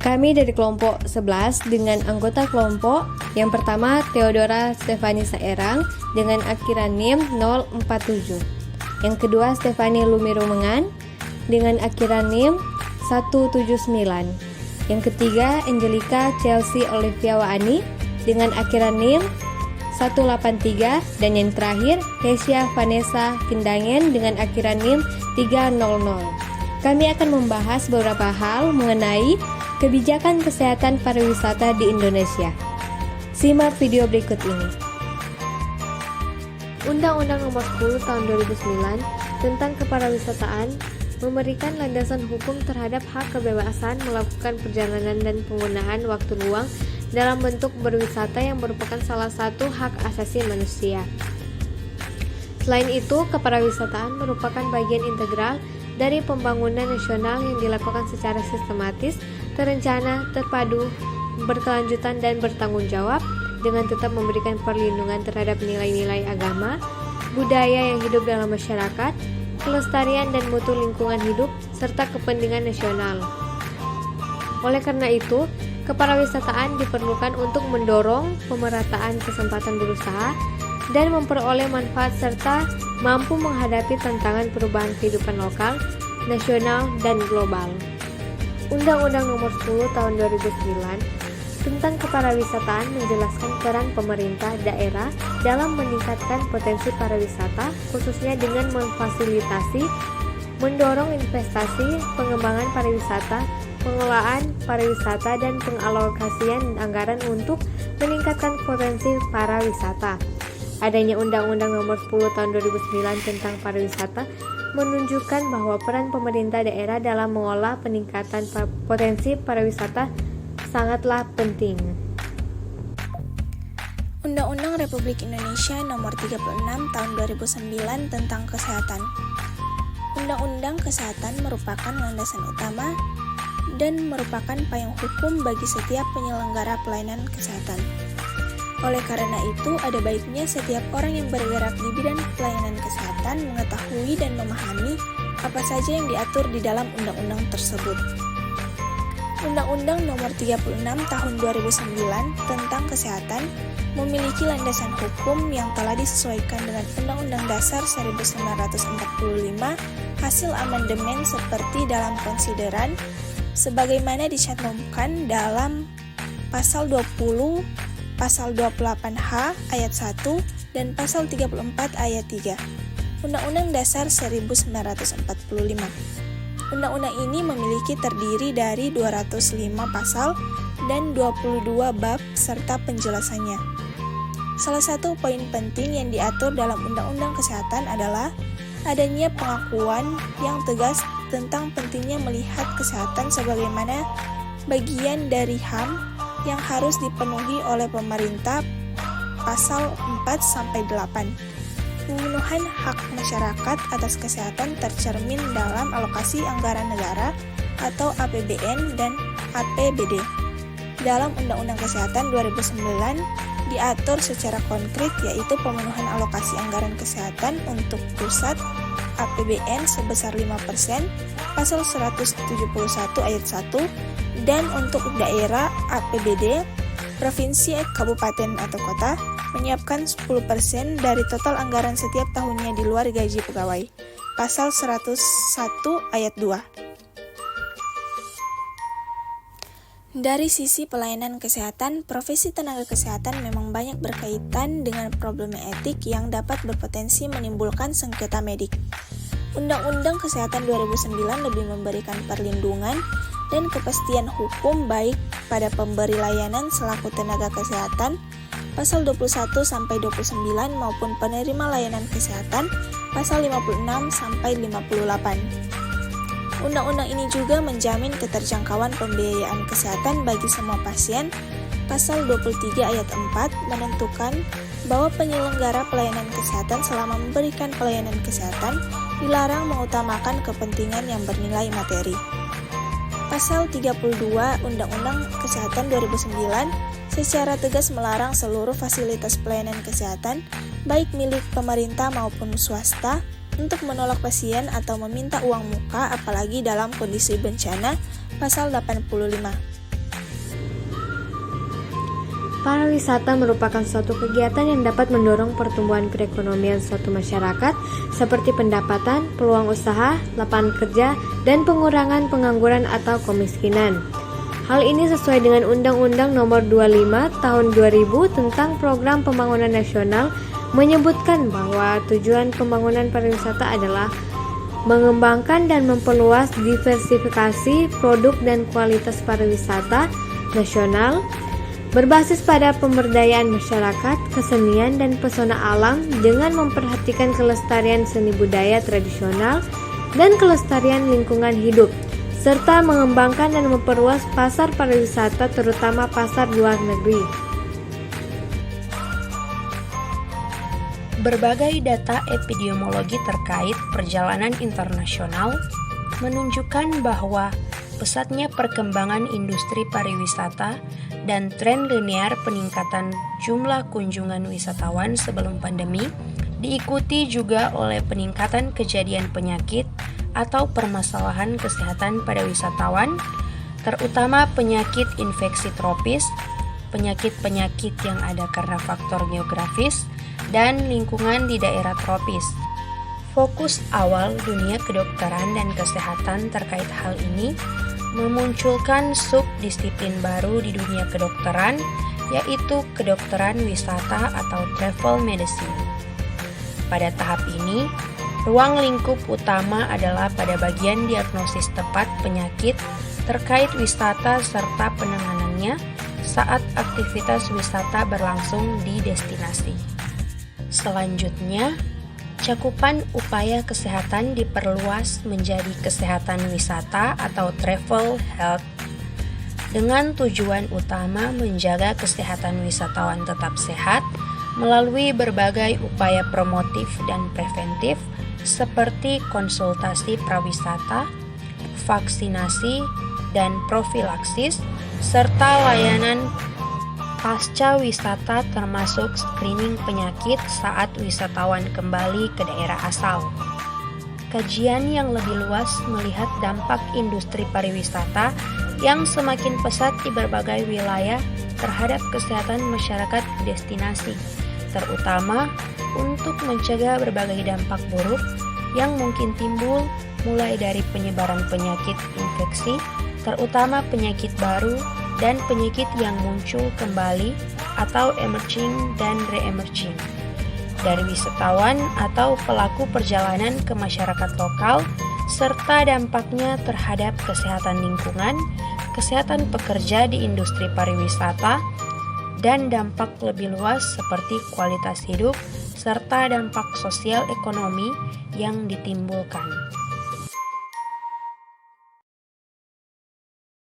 Kami dari kelompok 11 dengan anggota kelompok yang pertama Theodora Stefani Saerang dengan akhiran NIM 047. Yang kedua Stefani Lumirumengan dengan akhiran NIM 179. Yang ketiga Angelica Chelsea Olivia Waani dengan akhiran NIM 183. Dan yang terakhir Kesia Vanessa Kindangen dengan akhiran NIM 300. Kami akan membahas beberapa hal mengenai kebijakan kesehatan pariwisata di Indonesia. Simak video berikut ini. Undang-Undang Nomor 10 Tahun 2009 tentang Kepariwisataan memberikan landasan hukum terhadap hak kebebasan melakukan perjalanan dan penggunaan waktu luang dalam bentuk berwisata yang merupakan salah satu hak asasi manusia. Selain itu, kepariwisataan merupakan bagian integral dari pembangunan nasional yang dilakukan secara sistematis, terencana, terpadu, berkelanjutan, dan bertanggung jawab dengan tetap memberikan perlindungan terhadap nilai-nilai agama, budaya yang hidup dalam masyarakat, kelestarian dan mutu lingkungan hidup, serta kepentingan nasional. Oleh karena itu, kepariwisataan diperlukan untuk mendorong pemerataan kesempatan berusaha dan memperoleh manfaat serta mampu menghadapi tantangan perubahan kehidupan lokal, nasional, dan global. Undang-Undang Nomor 10 Tahun 2009 tentang Kepariwisataan menjelaskan peran pemerintah daerah dalam meningkatkan potensi pariwisata, khususnya dengan memfasilitasi, mendorong investasi, pengembangan pariwisata, pengelolaan pariwisata, dan pengalokasian anggaran untuk meningkatkan potensi pariwisata. Adanya Undang-Undang Nomor 10 Tahun 2009 tentang pariwisata menunjukkan bahwa peran pemerintah daerah dalam mengolah peningkatan potensi pariwisata sangatlah penting. Undang-Undang Republik Indonesia Nomor 36 Tahun 2009 tentang Kesehatan. Undang-Undang Kesehatan merupakan landasan utama dan merupakan payung hukum bagi setiap penyelenggara pelayanan kesehatan. Oleh karena itu, ada baiknya setiap orang yang bergerak di bidang pelayanan kesehatan mengetahui dan memahami apa saja yang diatur di dalam undang-undang tersebut. Undang-Undang Nomor 36 Tahun 2009 tentang Kesehatan memiliki landasan hukum yang telah disesuaikan dengan Undang-Undang Dasar 1945 hasil amandemen seperti dalam konsideran sebagaimana dicantumkan dalam Pasal 20, Pasal 28H ayat 1 dan Pasal 34 ayat 3 Undang-Undang Dasar 1945. Undang-undang ini memiliki terdiri dari 205 pasal dan 22 bab serta penjelasannya. Salah satu poin penting yang diatur dalam Undang-Undang Kesehatan adalah adanya pengakuan yang tegas tentang pentingnya melihat kesehatan sebagaimana bagian dari HAM yang harus dipenuhi oleh pemerintah. Pasal 4-8. Pemenuhan hak masyarakat atas kesehatan tercermin dalam alokasi anggaran negara atau APBN dan APBD. Dalam Undang-Undang Kesehatan 2009 diatur secara konkret yaitu pemenuhan alokasi anggaran kesehatan untuk pusat APBN sebesar 5%, Pasal 171 ayat 1, dan untuk daerah APBD, provinsi, kabupaten atau kota menyiapkan 10% dari total anggaran setiap tahunnya di luar gaji pegawai. Pasal 101 ayat 2. Dari sisi pelayanan kesehatan, profesi tenaga kesehatan memang banyak berkaitan dengan problem etik yang dapat berpotensi menimbulkan sengketa medik. Undang-Undang Kesehatan 2009 lebih memberikan perlindungan dan kepastian hukum baik pada pemberi layanan selaku tenaga kesehatan, Pasal 21-29 maupun penerima layanan kesehatan, Pasal 56-58. Undang-undang ini juga menjamin keterjangkauan pembiayaan kesehatan bagi semua pasien. Pasal 23 ayat 4 menentukan bahwa penyelenggara pelayanan kesehatan selama memberikan pelayanan kesehatan dilarang mengutamakan kepentingan yang bernilai materi. Pasal 32 Undang-Undang Kesehatan 2009 secara tegas melarang seluruh fasilitas pelayanan kesehatan, baik milik pemerintah maupun swasta, untuk menolak pasien atau meminta uang muka apalagi dalam kondisi bencana. Pasal 85. Pariwisata merupakan suatu kegiatan yang dapat mendorong pertumbuhan perekonomian suatu masyarakat seperti pendapatan, peluang usaha, lapangan kerja, dan pengurangan pengangguran atau kemiskinan. Hal ini sesuai dengan Undang-Undang Nomor 25 Tahun 2000 tentang Program Pembangunan Nasional menyebutkan bahwa tujuan pembangunan pariwisata adalah mengembangkan dan memperluas diversifikasi produk dan kualitas pariwisata nasional berbasis pada pemberdayaan masyarakat, kesenian, dan pesona alam dengan memperhatikan kelestarian seni budaya tradisional dan kelestarian lingkungan hidup, serta mengembangkan dan memperluas pasar pariwisata terutama pasar luar negeri. Berbagai data epidemiologi terkait perjalanan internasional menunjukkan bahwa pesatnya perkembangan industri pariwisata dan tren linear peningkatan jumlah kunjungan wisatawan sebelum pandemi diikuti juga oleh peningkatan kejadian penyakit atau permasalahan kesehatan pada wisatawan, terutama penyakit infeksi tropis, penyakit-penyakit yang ada karena faktor geografis, dan lingkungan di daerah tropis. Fokus awal dunia kedokteran dan kesehatan terkait hal ini memunculkan subdisiplin baru di dunia kedokteran, yaitu kedokteran wisata atau travel medicine. Pada tahap ini, ruang lingkup utama adalah pada bagian diagnosis tepat penyakit terkait wisata serta penanganannya saat aktivitas wisata berlangsung di destinasi. Selanjutnya, cakupan upaya kesehatan diperluas menjadi kesehatan wisata atau travel health dengan tujuan utama menjaga kesehatan wisatawan tetap sehat melalui berbagai upaya promotif dan preventif seperti konsultasi prawisata, vaksinasi, dan profilaksis serta layanan pasca wisata termasuk screening penyakit saat wisatawan kembali ke daerah asal. Kajian yang lebih luas melihat dampak industri pariwisata yang semakin pesat di berbagai wilayah terhadap kesehatan masyarakat destinasi, terutama untuk mencegah berbagai dampak buruk yang mungkin timbul mulai dari penyebaran penyakit infeksi, terutama penyakit baru dan penyakit yang muncul kembali atau emerging dan re-emerging dari wisatawan atau pelaku perjalanan ke masyarakat lokal serta dampaknya terhadap kesehatan lingkungan, kesehatan pekerja di industri pariwisata, dan dampak lebih luas seperti kualitas hidup serta dampak sosial ekonomi yang ditimbulkan.